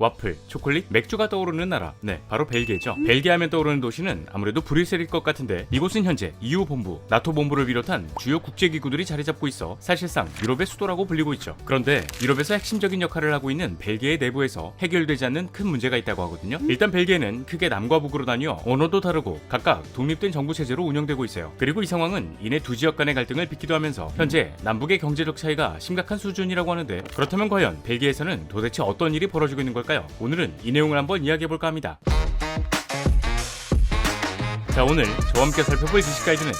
와플, 초콜릿, 맥주가 떠오르는 나라. 네, 바로 벨기에죠. 벨기에 하면 떠오르는 도시는 아무래도 브뤼셀일 것 같은데 이곳은 현재 EU 본부, 나토 본부를 비롯한 주요 국제기구들이 자리 잡고 있어 사실상 유럽의 수도라고 불리고 있죠. 그런데 유럽에서 핵심적인 역할을 하고 있는 벨기에 내부에서 해결되지 않는 큰 문제가 있다고 하거든요. 일단 벨기에는 크게 남과 북으로 나뉘어 언어도 다르고 각각 독립된 정부 체제로 운영되고 있어요. 그리고 이 상황은 이내 두 지역 간의 갈등을 빚기도 하면서 현재 남북의 경제적 차이가 심각한 수준이라고 하는데, 그렇다면 과연 벨기에에서는 도대체 어떤 일이 벌어지고 있는 걸까요? 오늘은 이 내용을 한번 이야기해볼까 합니다. 자, 오늘 저와 함께 살펴볼 지식 가이드는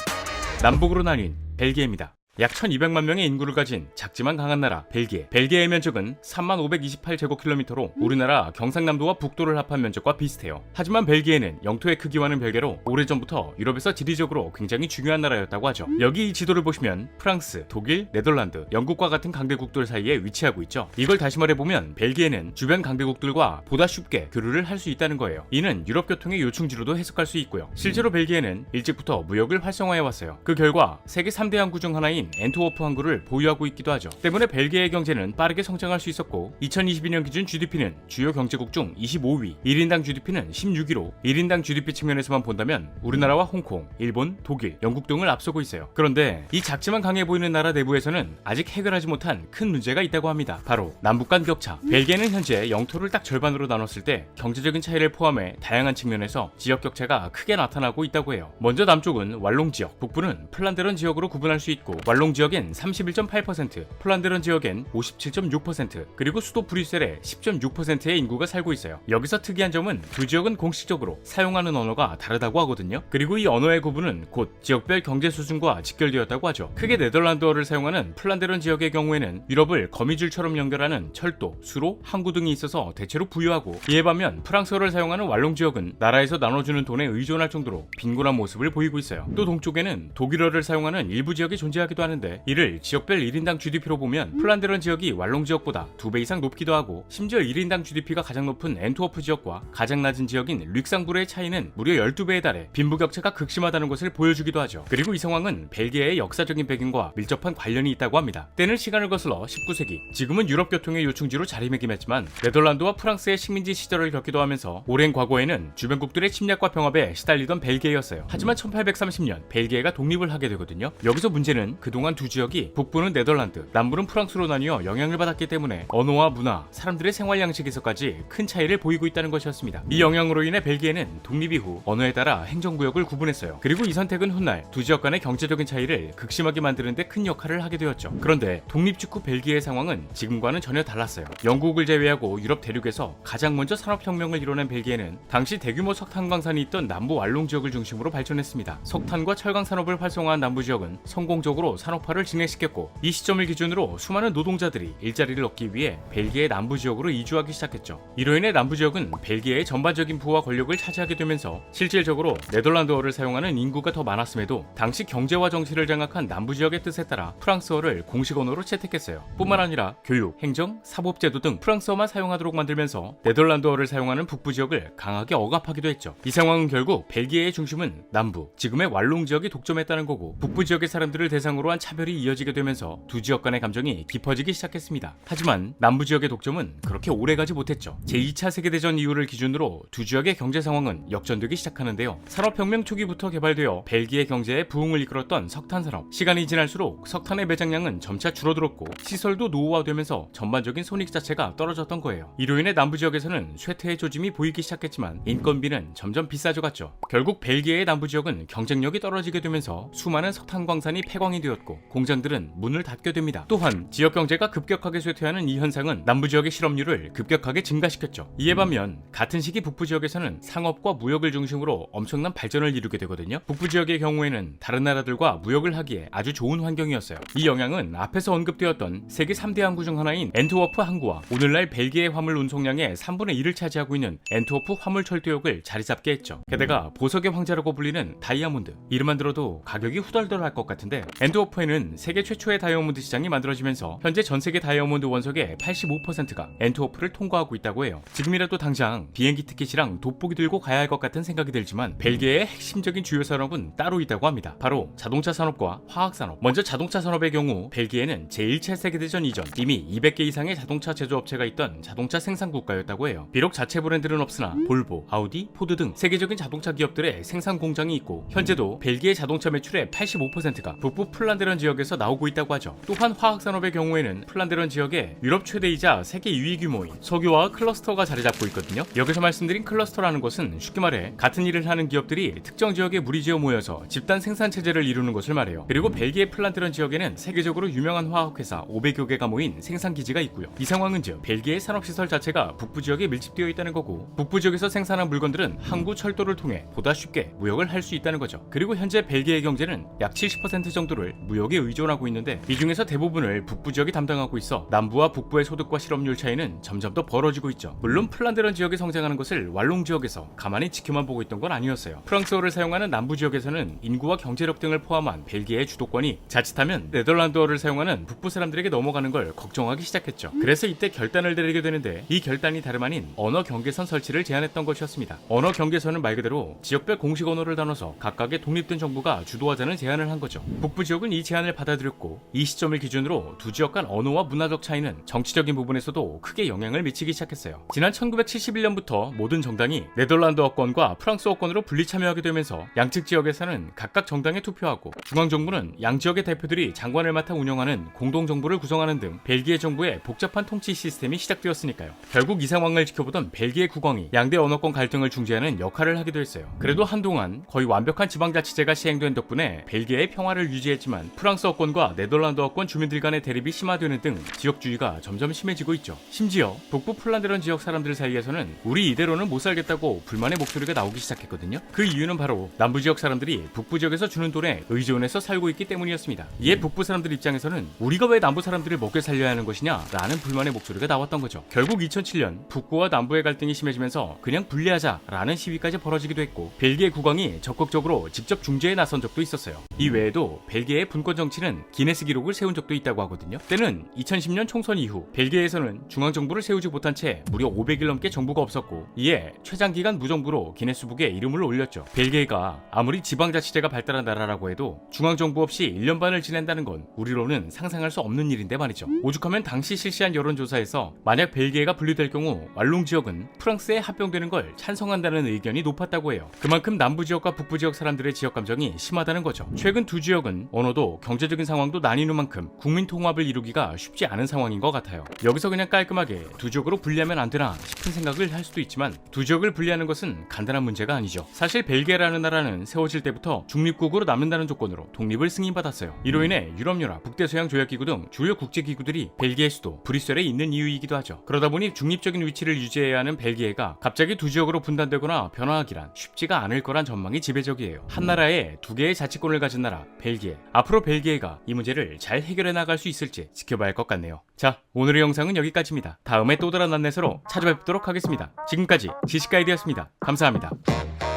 남북으로 나뉜 벨기에입니다. 약 1200만 명의 인구를 가진 작지만 강한 나라 벨기에. 벨기에의 면적은 3528제곱킬로미터로 우리나라 경상남도와 북도를 합한 면적과 비슷해요. 하지만 벨기에는 영토의 크기와는 별개로 오래전부터 유럽에서 지리적으로 굉장히 중요한 나라였다고 하죠. 여기 이 지도를 보시면 프랑스, 독일, 네덜란드, 영국과 같은 강대국들 사이에 위치하고 있죠. 이걸 다시 말해보면 벨기에는 주변 강대국들과 보다 쉽게 교류를 할 수 있다는 거예요. 이는 유럽 교통의 요충지로도 해석할 수 있고요. 실제로 벨기에는 일찍부터 무역을 활성화해왔어요. 그 결과 세계 3대 항구 중 하나인 엔트워프 항구를 보유하고 있기도 하죠. 때문에 벨기에의 경제는 빠르게 성장할 수 있었고 2022년 기준 GDP는 주요 경제국 중 25위, 1인당 GDP는 16위로 1인당 GDP 측면에서만 본다면 우리나라와 홍콩, 일본, 독일, 영국 등을 앞서고 있어요. 그런데 이 작지만 강해 보이는 나라 내부에서는 아직 해결하지 못한 큰 문제가 있다고 합니다. 바로 남북 간 격차. 벨기에는 현재 영토를 딱 절반으로 나눴을 때 경제적인 차이를 포함해 다양한 측면에서 지역 격차가 크게 나타나고 있다고 해요. 먼저 남쪽은 왈롱 지역, 북부는 플란드런 지역으로 구분할 수 있고 왈롱 지역엔 31.8%, 플란드런 지역엔 57.6%, 그리고 수도 브뤼셀에 10.6%의 인구가 살고 있어요. 여기서 특이한 점은 두 지역은 공식적으로 사용하는 언어가 다르다고 하거든요. 그리고 이 언어의 구분은 곧 지역별 경제 수준과 직결되었다고 하죠. 크게 네덜란드어를 사용하는 플란드런 지역의 경우에는 유럽을 거미줄처럼 연결하는 철도, 수로, 항구 등이 있어서 대체로 부유하고, 이에 반면 프랑스어를 사용하는 왈롱 지역은 나라에서 나눠주는 돈에 의존할 정도로 빈곤한 모습을 보이고 있어요. 또 동쪽에는 독일어를 사용하는 일부 지역이 존재하기도 하는데, 이를 지역별 1인당 GDP로 보면 플란드런 지역이 왈롱 지역보다 2배 이상 높기도 하고, 심지어 1인당 GDP가 가장 높은 엔트워프 지역과 가장 낮은 지역인 릭상부르의 차이는 무려 12배에 달해 빈부격차가 극심하다는 것을 보여주기도 하죠. 그리고 이 상황은 벨기에의 역사적인 배경과 밀접한 관련이 있다고 합니다. 때는 시간을 거슬러 19세기, 지금은 유럽 교통의 요충지로 자리매김했지만 네덜란드와 프랑스의 식민지 시절을 겪기도 하면서 오랜 과거에는 주변국들의 침략과 병합에 시달리던 벨기에였어요. 하지만 1830년 벨기에가 독립을 하게 되거든요. 여기서 문제는 그동안 두 지역이 북부는 네덜란드, 남부는 프랑스로 나뉘어 영향을 받았기 때문에 언어와 문화, 사람들의 생활 양식에서까지 큰 차이를 보이고 있다는 것이었습니다. 이 영향으로 인해 벨기에는 독립 이후 언어에 따라 행정구역을 구분했어요. 그리고 이 선택은 훗날 두 지역 간의 경제적인 차이를 극심하게 만드는 데 큰 역할을 하게 되었죠. 그런데 독립 직후 벨기에의 상황은 지금과는 전혀 달랐어요. 영국을 제외하고 유럽 대륙에서 가장 먼저 산업혁명을 이뤄낸 벨기에는 당시 대규모 석탄 광산이 있던 남부 왈롱 지역을 중심으로 발전했습니다. 석탄과 철강 산업을 활성화한 남부 지역은 성공적으로 산업화를 진행시켰고, 이 시점을 기준으로 수많은 노동자들이 일자리를 얻기 위해 벨기에 남부 지역으로 이주하기 시작했죠. 이로 인해 남부 지역은 벨기에의 전반적인 부와 권력을 차지하게 되면서 실질적으로 네덜란드어를 사용하는 인구가 더 많았음에도 당시 경제와 정치를 장악한 남부 지역의 뜻에 따라 프랑스어를 공식 언어로 채택했어요. 뿐만 아니라 교육, 행정, 사법제도 등 프랑스어만 사용하도록 만들면서 네덜란드어를 사용하는 북부 지역을 강하게 억압하기도 했죠. 이 상황은 결국 벨기에의 중심은 남부, 지금의 왈롱 지역이 독점했다는 거고, 북부 지역의 사람들을 대상으로 한 차별이 이어지게 되면서 두 지역 간의 감정이 깊어지기 시작했습니다. 하지만 남부 지역의 독점은 그렇게 오래가지 못했죠. 제2차 세계대전 이후를 기준으로 두 지역의 경제 상황은 역전되기 시작하는데요. 산업혁명 초기부터 개발되어 벨기에 경제의 부흥을 이끌었던 석탄산업, 시간이 지날수록 석탄의 매장량은 점차 줄어들었고 시설도 노후화되면서 전반적인 손익 자체가 떨어졌던 거예요. 이로 인해 남부 지역에서는 쇠퇴의 조짐이 보이기 시작했지만 인건비는 점점 비싸져갔죠. 결국 벨기에의 남부 지역은 경쟁력이 떨어지게 되면서 수많은 석탄 광산이 폐광이 되었고 공장들은 문을 닫게 됩니다. 또한 지역 경제가 급격하게 쇠퇴하는 이 현상은 남부 지역의 실업률을 급격하게 증가시켰죠. 이에 반면 같은 시기 북부 지역에서는 상업과 무역을 중심으로 엄청난 발전을 이루게 되거든요. 북부 지역의 경우에는 다른 나라들과 무역을 하기에 아주 좋은 환경이었어요. 이 영향은 앞에서 언급되었던 세계 3대 항구 중 하나인 엔트워프 항구와 오늘날 벨기에 화물 운송량의 3분의 1을 차지하고 있는 엔트워프 화물철도역을 자리잡게 했죠. 게다가 보석의 황제라고 불리는 다이아몬드, 이름만 들어도 가격이 후덜덜할 것 같은데 엔트워프 엔트워프에는 세계 최초의 다이아몬드 시장이 만들어지면서 현재 전 세계 다이아몬드 원석의 85%가 엔트워프를 통과하고 있다고 해요. 지금이라도 당장 비행기 티켓이랑 돋보기 들고 가야 할 것 같은 생각이 들지만 벨기에의 핵심적인 주요 산업은 따로 있다고 합니다. 바로 자동차 산업과 화학 산업. 먼저 자동차 산업의 경우 벨기에는 제1차 세계대전 이전 이미 200개 이상의 자동차 제조업체가 있던 자동차 생산 국가였다고 해요. 비록 자체 브랜드는 없으나 볼보, 아우디, 포드 등 세계적인 자동차 기업들의 생산 공장이 있고 현재도 벨기에 자동차 매출의 85%가 북부 플란드런 지역에서 나오고 있다고 하죠. 또한 화학 산업의 경우에는 플란드런 지역에 유럽 최대이자 세계 2위 규모인 석유화학 클러스터가 자리 잡고 있거든요. 여기서 말씀드린 클러스터라는 것은 쉽게 말해 같은 일을 하는 기업들이 특정 지역에 무리지어 모여서 집단 생산 체제를 이루는 것을 말해요. 그리고 벨기에 플란드런 지역에는 세계적으로 유명한 화학회사 500여 개가 모인 생산 기지가 있고요. 이 상황은 즉 벨기에 산업시설 자체가 북부 지역에 밀집되어 있다는 거고 북부 지역에서 생산한 물건들은 항구 철도를 통해 보다 쉽게 무역을 할 수 있다는 거죠. 그리고 현재 벨기에의 경제는 약 70% 정도를 무역에 의존하고 있는데 이 중에서 대부분을 북부 지역이 담당하고 있어 남부와 북부의 소득과 실업률 차이는 점점 더 벌어지고 있죠. 물론 플란드런 지역이 성장하는 것을 왈롱 지역에서 가만히 지켜만 보고 있던 건 아니었어요. 프랑스어를 사용하는 남부 지역에서는 인구와 경제력 등을 포함한 벨기에의 주도권이 자칫하면 네덜란드어를 사용하는 북부 사람들에게 넘어가는 걸 걱정하기 시작했죠. 그래서 이때 결단을 내리게 되는데 이 결단이 다름 아닌 언어 경계선 설치를 제안했던 것이었습니다. 언어 경계선은 말 그대로 지역별 공식 언어를 나눠서 각각의 독립된 정부가 주도하자는 제안을 한 거죠. 북부 지역은 이 제안을 받아들였고 이 시점을 기준으로 두 지역 간 언어와 문화적 차이는 정치적인 부분에서도 크게 영향을 미치기 시작했어요. 지난 1971년부터 모든 정당이 네덜란드어권과 프랑스어권으로 분리 참여하게 되면서 양측 지역에서는 각각 정당에 투표하고 중앙정부는 양 지역의 대표들이 장관을 맡아 운영하는 공동정부를 구성하는 등 벨기에 정부의 복잡한 통치 시스템이 시작되었으니까요. 결국 이 상황을 지켜보던 벨기에 국왕이 양대 언어권 갈등을 중재하는 역할을 하기도 했어요. 그래도 한동안 거의 완벽한 지방자치제가 시행된 덕분에 벨기에의 평화를 유지했지만 프랑스어권과 네덜란드어권 주민들 간의 대립이 심화되는 등 지역주의가 점점 심해지고 있죠. 심지어 북부 플란드런 지역 사람들 사이에서는 우리 이대로는 못 살겠다고 불만의 목소리가 나오기 시작했거든요. 그 이유는 바로 남부 지역 사람들이 북부 지역에서 주는 돈에 의존해서 살고 있기 때문이었습니다. 이에 북부 사람들 입장에서는 우리가 왜 남부 사람들을 먹여 살려야 하는 것이냐 라는 불만의 목소리가 나왔던 거죠. 결국 2007년 북부와 남부의 갈등이 심해지면서 그냥 분리하자라는 시위까지 벌어지기도 했고 벨기에 국왕이 적극적으로 직접 중재에 나선 적도 있었어요. 이 외에도 벨기에의 분권 정치는 기네스 기록을 세운 적도 있다고 하거든요. 때는 2010년 총선 이후 벨기에에서는 중앙정부를 세우지 못한 채 무려 500일 넘게 정부가 없었고 이에 최장기간 무정부로 기네스북에 이름을 올렸죠. 벨기에가 아무리 지방자치제가 발달한 나라라고 해도 중앙정부 없이 1년 반을 지낸다는 건 우리로는 상상할 수 없는 일인데 말이죠. 오죽하면 당시 실시한 여론조사에서 만약 벨기에가 분리될 경우 왈롱 지역은 프랑스에 합병되는 걸 찬성한다는 의견이 높았다고 해요. 그만큼 남부 지역과 북부 지역 사람들의 지역 감정이 심하다는 거죠. 최근 두 지역은 언어도 경제적인 상황도 나뉘는 만큼 국민 통합을 이루기가 쉽지 않은 상황인 것 같아요. 여기서 그냥 깔끔하게 두 지역으로 분리하면 안 되나 싶은 생각을 할 수도 있지만 두 지역을 분리하는 것은 간단한 문제가 아니죠. 사실 벨기에라는 나라는 세워질 때부터 중립국으로 남는다는 조건으로 독립을 승인받았어요. 이로 인해 유럽연합, 북대서양 조약기구 등 주요 국제기구들이 벨기에 수도 브뤼셀에 있는 이유이기도 하죠. 그러다 보니 중립적인 위치를 유지해야 하는 벨기에가 갑자기 두 지역으로 분단되거나 변화하기란 쉽지가 않을 거란 전망이 지배적이에요. 한 나라에 두 개의 자치권을 가진 나라 벨기에. 앞으로 벨기에가 이 문제를 잘 해결해 나갈 수 있을지 지켜봐야 할 것 같네요. 자, 오늘의 영상은 여기까지입니다. 다음에 또 다른 안내서로 찾아뵙도록 하겠습니다. 지금까지 지식가이드였습니다. 감사합니다.